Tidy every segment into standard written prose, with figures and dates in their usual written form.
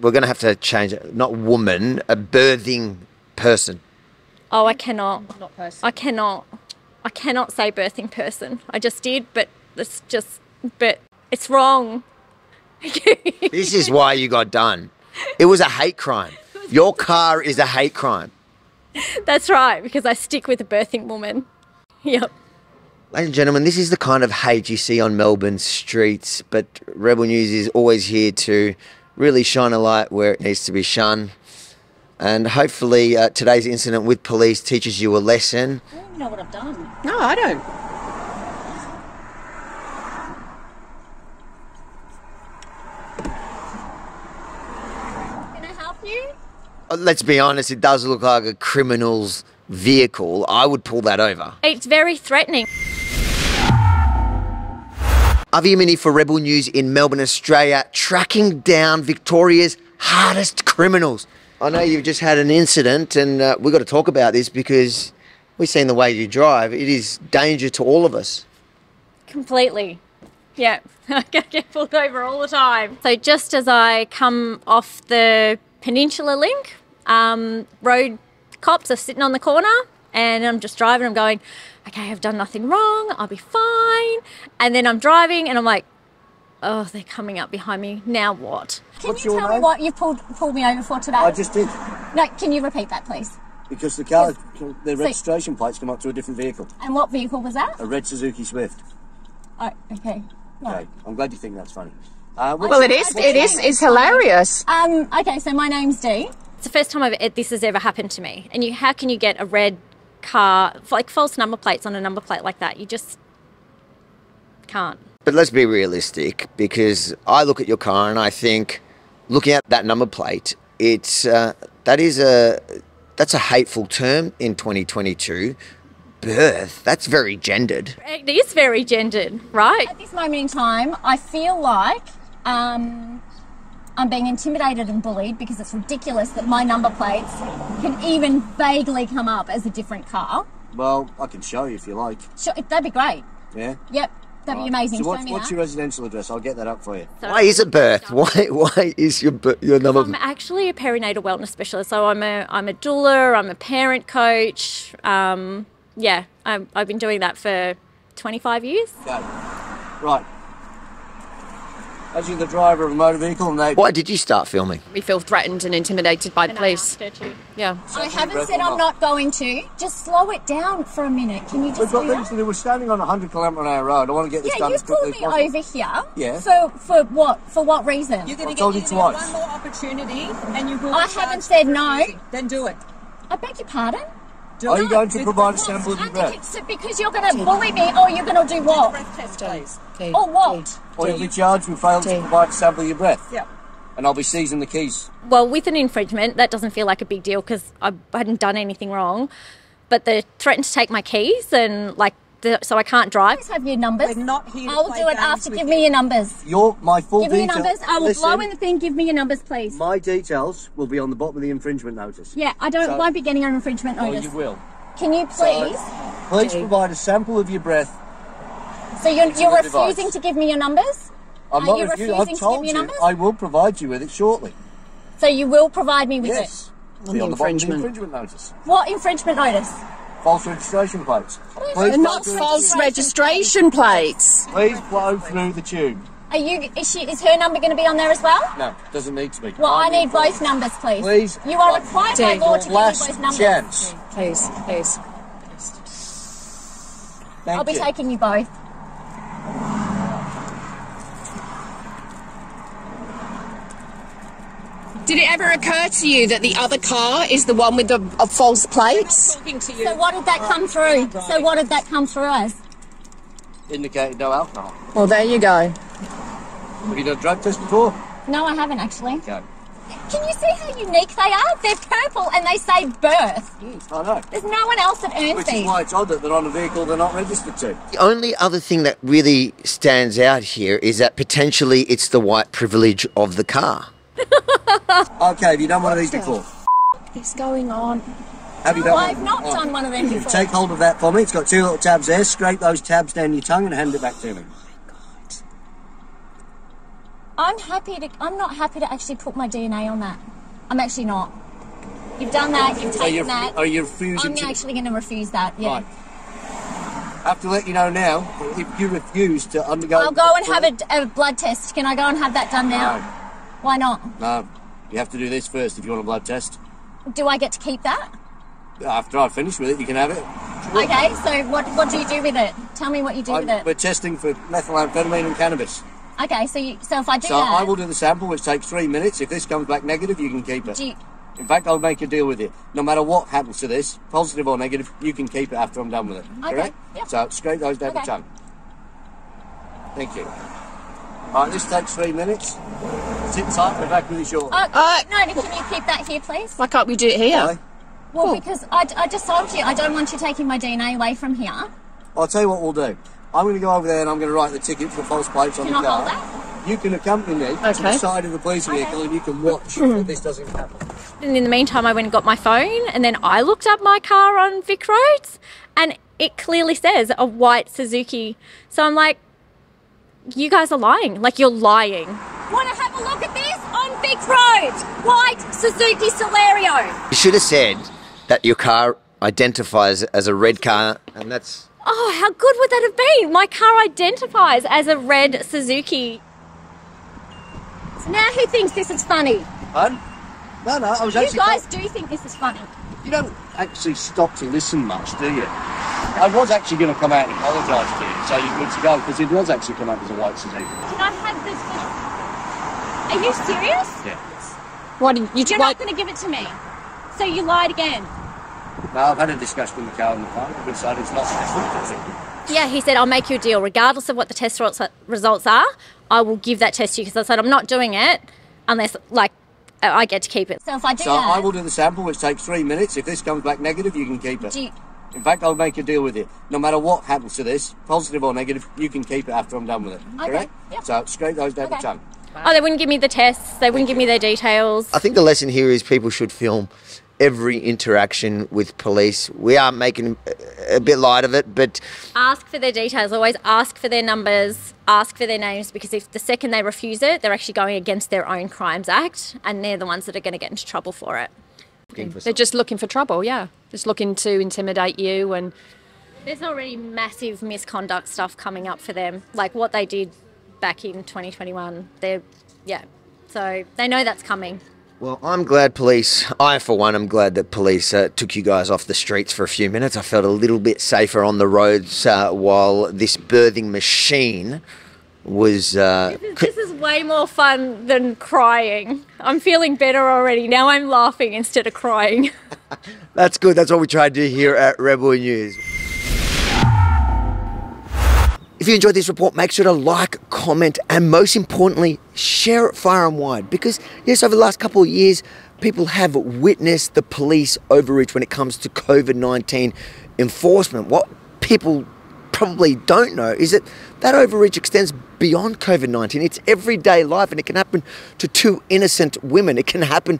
We're going to have to change it. Not woman, a birthing person. Oh, I cannot. Not person. I cannot say birthing person. I just did, but it's wrong. This is why you got done. It was a hate crime. Your car is a hate crime. That's right, because I stick with a birthing woman. Yep. Ladies and gentlemen, this is the kind of hate you see on Melbourne's streets, but Rebel News is always here to really shine a light where it needs to be shone. And hopefully today's incident with police teaches you a lesson. I don't even know what I've done. No, I don't. Can I help you? Let's be honest, it does look like a criminal's vehicle. I would pull that over. It's very threatening. Avi Mini for Rebel News in Melbourne, Australia, tracking down Victoria's hardest criminals. I know you've just had an incident and we've got to talk about this because we've seen the way you drive. It is danger to all of us. Completely. Yeah, I get pulled over all the time. So just as I come off the Peninsula Link, road cops are sitting on the corner and I'm just driving. I'm going, okay, I've done nothing wrong. I'll be fine. And then I'm driving and I'm like, oh, they're coming up behind me. Now what? Can you tell me what you pulled me over for today? I just did. No, can you repeat that, please? Because the registration plates come up to a different vehicle. And what vehicle was that? A red Suzuki Swift. Oh, okay. Right. Okay, I'm glad you think that's funny. Well, it is. It's hilarious. Okay, so my name's Dee. It's the first time this has ever happened to me. And how can you get a red car, like false number plates on a number plate like that? You just can't. But let's be realistic, because I look at your car and I think, looking at that number plate, that's a hateful term in 2022. Birth, that's very gendered. It is very gendered, right? At this moment in time, I feel like I'm being intimidated and bullied because it's ridiculous that my number plates can even vaguely come up as a different car. Well, I can show you if you like. Sure, that'd be great. Yeah? Yep, that'd be amazing. So Show me what's that. your residential address? I'll get that up for you. So Why is it birth? Why is your number? I'm actually a perinatal wellness specialist, so I'm a doula, I'm a parent coach. Yeah, I've been doing that for 25 years. Okay. Right. As you're the driver of a motor vehicle and they... Why did you start filming? We feel threatened and intimidated by the police. Yeah. I haven't said I'm not going to. Just slow it down for a minute. Can you just We've got do things that? to do. We're standing on a 100-kilometre-an-hour road. I want to get this Yeah, done you as quickly pulled as me possible. over here. Yeah. For what? For what reason? You're going I've to told get you given twice. one more opportunity and you will I be haven't charged said for no. refusing. Then do it. I beg your pardon? Do Are it. you going to With provide a the sample of your breath? So because you're going to bully me, or you're going to do what? breath test, please. Or what? Or you'll be charged with failing to provide a sample of your breath. Yeah. And I'll be seizing the keys. Well, with an infringement, that doesn't feel like a big deal because I hadn't done anything wrong. But they threatened to take my keys and so I can't drive. Please have your numbers. We're not here to I'll play do it games after. with Give you. me your numbers. My full Give me your details. numbers. I will Listen, blow in the thing. Give me your numbers, please. My details will be on the bottom of the infringement notice. Yeah, won't be getting an infringement Oh, notice. you will. Can you please? Please provide a sample of your breath. So you're the refusing device. to give me your numbers? I'm Are not you refusing. refusing I've to told give me you. your numbers? I will provide you with it shortly. So you will provide me with Yes. On Be the on the bottom of the infringement. infringement notice. it. What infringement notice? False registration plates. They're Please not blow through false the registration plates. tube. Please blow through the tube. Is her number going to be on there as well? No, doesn't need to be. Well, I need both numbers, please. Please. You are required by law to give me Last both numbers. chance. Please. Thank I'll be you. taking you both. Did it ever occur to you that the other car is the one with the false plates? Talking to you. So what did that come through? So what did that come through as? Indicated no alcohol. Well, there you go. Have you done a drug test before? No, I haven't actually. Okay. Can you see how unique they are? They're purple and they say birth. I know. There's no one else that earns Which is these. why it's odd that they're on a vehicle they're not registered to. The only other thing that really stands out here is that potentially it's the white privilege of the car. Okay, have you done one of these before? What is going on? Have you done I've one? not done one of them before. Take hold of that for me. It's got two little tabs there. Scrape those tabs down your tongue and hand it back to me. I'm not happy to actually put my DNA on that. I'm actually not. You've done that, you've taken that. Are you refusing I'm actually going to refuse that, yeah. Right. I have to let you know now, if you refuse to undergo... I'll go and have a blood test. Can I go and have that done now? No. Why not? No. You have to do this first if you want a blood test. Do I get to keep that? After I've finished with it, you can have it. Okay, so what do you do with it? Tell me what you do with it. We're testing for methamphetamine and cannabis. Okay, so if I do So that... I will do the sample, which takes 3 minutes. If this comes back negative, you can keep it. Do you, In fact, I'll make a deal with you. No matter what happens to this, positive or negative, you can keep it after I'm done with it. Okay, Correct? yep. So scrape those down the Okay. tongue. Thank you. Right, this takes 3 minutes. Sit tight, we're back with you shortly. no, can you keep that here, please? Why can't we do it here? Why? Well, because I just told you, I don't want you taking my DNA away from here. I'll tell you what we'll do. I'm going to go over there and I'm going to write the ticket for false plates on Can the I car. hold that? You can accompany me to the Okay. side of the police vehicle and you can watch that this doesn't happen. And in the meantime, I went and got my phone, and then I looked up my car on Vic Roads, and it clearly says a white Suzuki. So I'm like, you guys are lying. Like, you're lying. Want to have a look at this? On Vic Road, white Suzuki Celerio. You should have said that your car identifies as a red car, and that's... Oh, how good would that have been? My car identifies as a red Suzuki. So now who thinks this is funny? Pardon? No, I was You actually... guys do think this is funny. You don't actually stop to listen much, do you? I was actually going to come out and apologise to you, so you're good to go, because it does actually come out as a white Suzuki. Can I have this? Are you serious? Yeah. Why didn't you You're not going to give it to me. So you lied again. No, I've had a discussion with the car on the phone. I've decided it's not successful. Yeah, he said, I'll make you a deal. Regardless of what the test results are, I will give that test to you. Because I said, I'm not doing it unless, like, I get to keep it. So if I do So that... I will do the sample, which takes 3 minutes. If this comes back negative, you can keep it. do you, In fact, I'll make a deal with you. No matter what happens to this, positive or negative, you can keep it after I'm done with it. Okay, Correct? yep. So scrape those down the Okay. tongue. Oh, they wouldn't give me the tests. They wouldn't give me their details. I think the lesson here is people should film every interaction with police. We are making a bit light of it, but Ask for their details. Always ask for their numbers. Ask for their names, because if the second they refuse it, they're actually going against their own Crimes Act, and they're the ones that are going to get into trouble for it. They're just looking for trouble, yeah. Just looking to intimidate you and... There's already massive misconduct stuff coming up for them, like what they did back in 2021. So they know that's coming. well, I'm glad I for one am glad that police took you guys off the streets for a few minutes. I felt a little bit safer on the roads while this birthing machine was... This is way more fun than crying. I'm feeling better already. Now I'm laughing instead of crying. That's good. That's what we try to do here at Rebel News. If you enjoyed this report, make sure to like, comment, and most importantly, share it far and wide. Because, yes, over the last couple of years, people have witnessed the police overreach when it comes to COVID-19 enforcement. What people probably don't know is that that overreach extends beyond COVID-19. It's everyday life, and it can happen to two innocent women. It can happen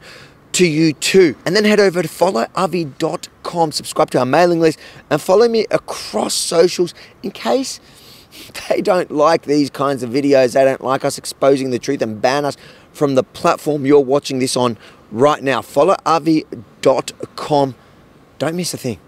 to you too. And then head over to followavi.com, subscribe to our mailing list, and follow me across socials in case they don't like these kinds of videos. They don't like us exposing the truth and ban us from the platform you're watching this on right now. Followavi.com. Don't miss a thing.